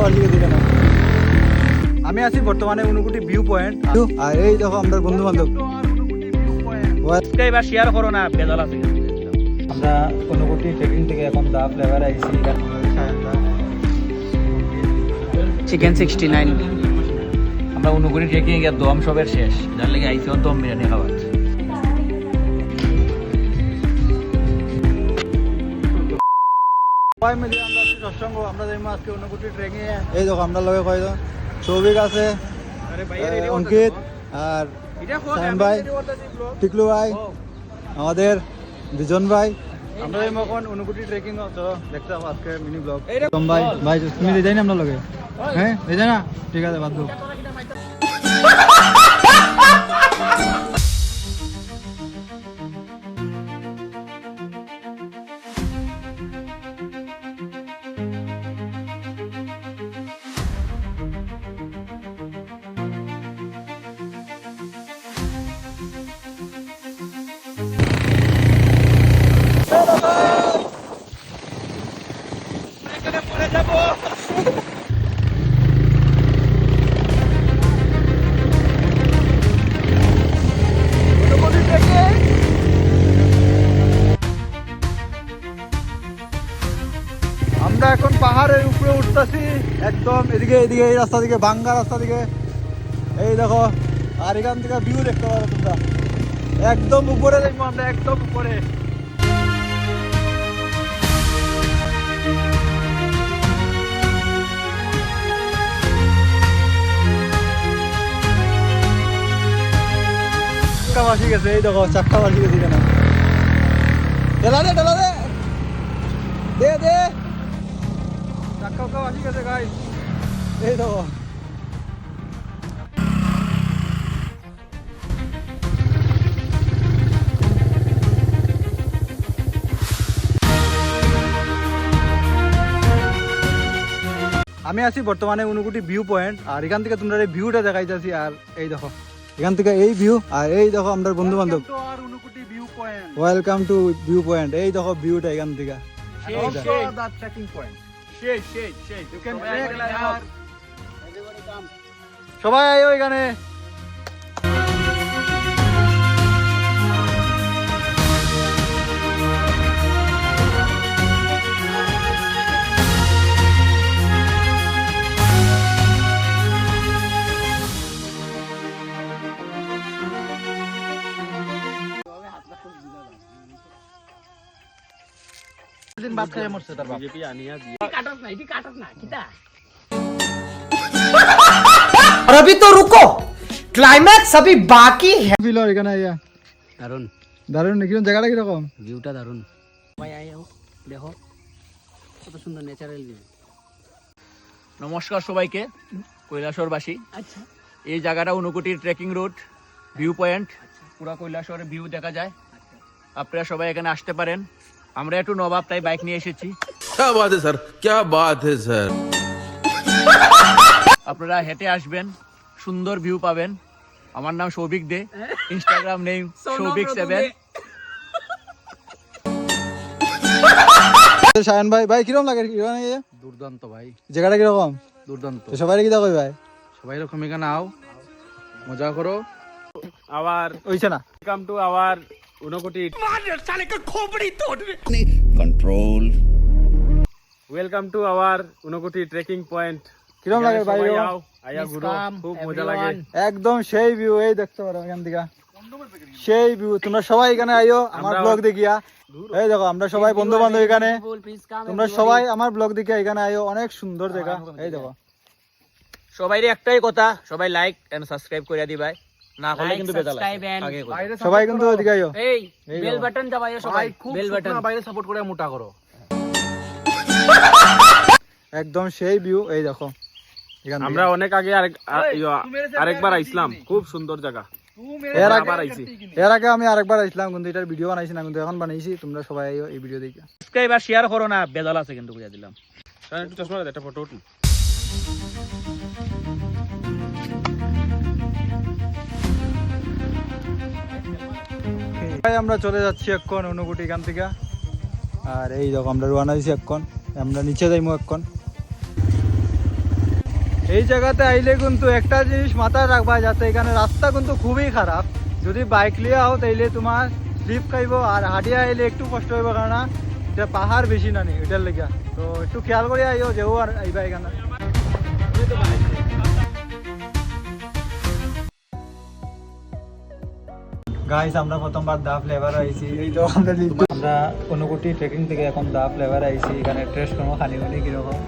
বাসি গেছি কেন আমি আছি বর্তমানে অনুকুটি ভিউ পয়েন্ট আর এই দেখো আমরা বন্ধু বান্ধব এবার শেয়ার করো না বেজাল আছে আমরা অনুকুটি ট্রেকিং থেকে এখন দা ফ্লেভার আইছি চিকেন 69 আমরা অনুগুড়ি ট্রেকিং এর দম সবের শেষ যার লেগে আইছি দম বিরিয়ানি খাওয়া সবাই মিলে আমরা আছি সৎসঙ্গ আমরা যাইম আজকে অনুকুটি ট্রেকিং এ এই দেখো আমরা লগে কয়জন সৌভিক আছে অঙ্কিত আর সায়ন ভাই টিকলু ভাই আমাদের দুজন ভাই আমরা যাইম এখন অনুকুটি ট্রেকিং তো দেখতে পাবো আজকে মিনি ব্লগ ভাই ভাই তুমি যাই না আমরা লগে হ্যাঁ যাই না ঠিক আছে বাদ দাও আমরা এখন পাহাড়ের উপরে উঠতেছি একদম এদিকে এদিকে এই রাস্তা দিকে ভাঙ্গা রাস্তা দিকে এই দেখো আর এখান থেকে ভিউ দেখতে পারো তোমরা একদম উপরে দেখবো আমরা একদম উপরে চাক্কা বাসি গেছে এই দেখো চাক্কা বাসি গেছে কেন ঢেলা দে দে দে চাক্কা বাসি গেছে গাইস এই দেখো আমি আছি বর্তমানে অনুকুটি ভিউ পয়েন্ট আর এখান থেকে তোমরা এই ভিউটা দেখাইতেছি আর এই দেখো এখান থেকে এই ভিউ আর এই দেখো আমরা বন্ধু বান্ধব ওয়েলকাম টু ভিউ পয়েন্ট এই দেখো ভিউটা এখান থেকে সবাই আইও এখানে दिन बात करे मुझसे तर बाप बीजेपी आनी है काटस ना किता और अभी तो रुको क्लाइमैक्स अभी बाकी है ফিল আর এখানে আইয়া দারুন দারুণ নাকি জায়গাটা কি রকম ভিউটা দারুন ভাই আইও দেখো কত সুন্দর ন্যাচারাল ভিউ নমস্কার সবাইকে কৈলাসহরবাসী আচ্ছা এই জায়গাটা অনুকুটির ট্রেকিং রুট ভিউ পয়েন্ট পুরো কৈলাসহরের ভিউ দেখা যায় আপনারা সবাই এখানে আসতে পারেন আমরা একটু নবাব তাই বাইক নিয়ে এসেছি क्या बात है सर क्या बात है सर আপনারা হেঁটে আসবেন সুন্দর ভিউ পাবেন আমার নাম সৌভিক দে ইনস্টাগ্রাম নেম সৌভিক7 শায়ন ভাই ভাই কিরকম লাগে দুর্দান্ত ভাই জায়গাটা কিরকম দুর্দান্ত তো সবাই কি দেখো ভাই সবাই এরকম এখানে আও মজা করো আবার হইছে না welcome to our Unakoti control welcome to our Unakoti trekking point কিরকম লাগে ভাই আয়া ঘুরো খুব মজা লাগে একদম সেই ভিউ এই দেখতে পারো এখান থেকে সেই ভিউ তোমরা সবাই এখানে আইও আমার ব্লগ দেখিয়া এই দেখো আমরা সবাই বন্ধু বান্ধব এখানে তোমরা সবাই আমার ব্লগ দেখে এখানে আইও অনেক সুন্দর জায়গা এই দেখো সবাইরে একটাই কথা সবাই লাইক এন্ড সাবস্ক্রাইব করে দিবাই না করলে কিন্তু বেজাল আগে সবাই কিন্তু ওদিকে আইও এই বেল বাটন দাবাইও সবাই বেল বাটন বাইরে সাপোর্ট করে মোটা করো একদম সেই ভিউ এই দেখো আমরা অনেক আগে আরেকবার আইছিলাম খুব সুন্দর জায়গা এর আগে আমি আরেকবার আইছিলাম কিন্তু এটার ভিডিও বানাইছি না কিন্তু এখন বানাইছি তোমরা সবাই আইও এই ভিডিও দেখে সাবস্ক্রাইব আর শেয়ার করো না বেজাল আছে কিন্তু বুঝা দিলাম একটু চশমা একটা ফটো উঠি আমরা চলে যাচ্ছি এখন অনুকুটি এখান থেকে আর এই দেখো আমরা রওনা দিছি এখন আমরা নিচে যাইমু এখন এই জায়গাতে আইলে কিন্তু একটা জিনিস মাথায় রাখবা, যাতে এখানে রাস্তা কিন্তু খুবই খারাপ। যদি বাইক লিয়ে আও তাইলে তোমার স্লিপ খাইব, আর হাঁটিয়ে আইলে একটু কষ্ট হইব, কারণ এটা পাহাড় বেশি না নি এটার লেগে। তো একটু খেয়াল করে আইও যেও আর আইবা এখানে। গাইস আমরা প্রথমবার দা ফ্লেভার আইছি, এই তো আমরা অনুকুটি ট্রেকিং থেকে এখন দা ফ্লেভার আইছি। এখানে টেস্ট করবো খানি খানি কিরকম।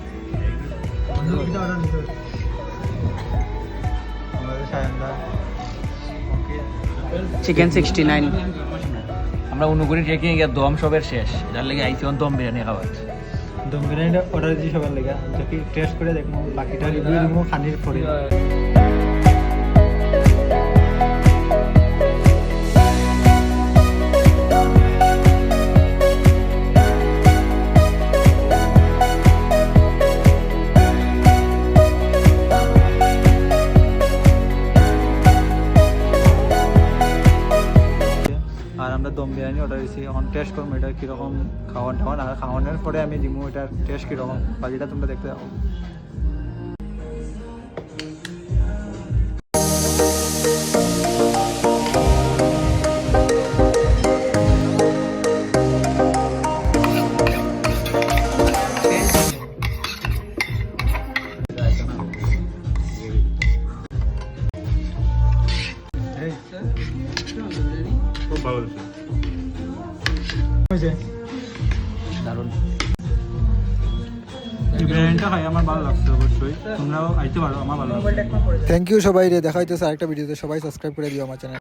চিকেন 69। আমরা অনুগুড়ি ট্রেকিং এর দম সবের শেষ, যার লেগে আইছি দম বিরিয়ানি খাবার। দম বিরিয়ানিটা অর্ডার দিই সবার লেগে, দেখি টেস্ট করে দেখবো, বাকিটা রিভিউ দিব খানির পরে। আর আমরা দম বিরিয়ানি অর্ডার দিয়েছি, এখন টেস্ট করবো এটা কীরকম খাওয়ান টাওয়ান, আর খাওয়ানোর পরে আমি দিব এটার টেস্ট কীরকম, বাকিটা তোমরা দেখতে যাবো। খুব ভালো হয়েছে দারুণ। বিরিয়ানিটা খাই আমার ভালো লাগছে, অবশ্যই তোমরাও আইতে পারো, আমার ভালো লাগছে। থ্যাংক ইউ সবাই রে, দেখা হইতেছে আরেকটা ভিডিওতে। সবাই সাবস্ক্রাইব করে দিও আমার চ্যানেল।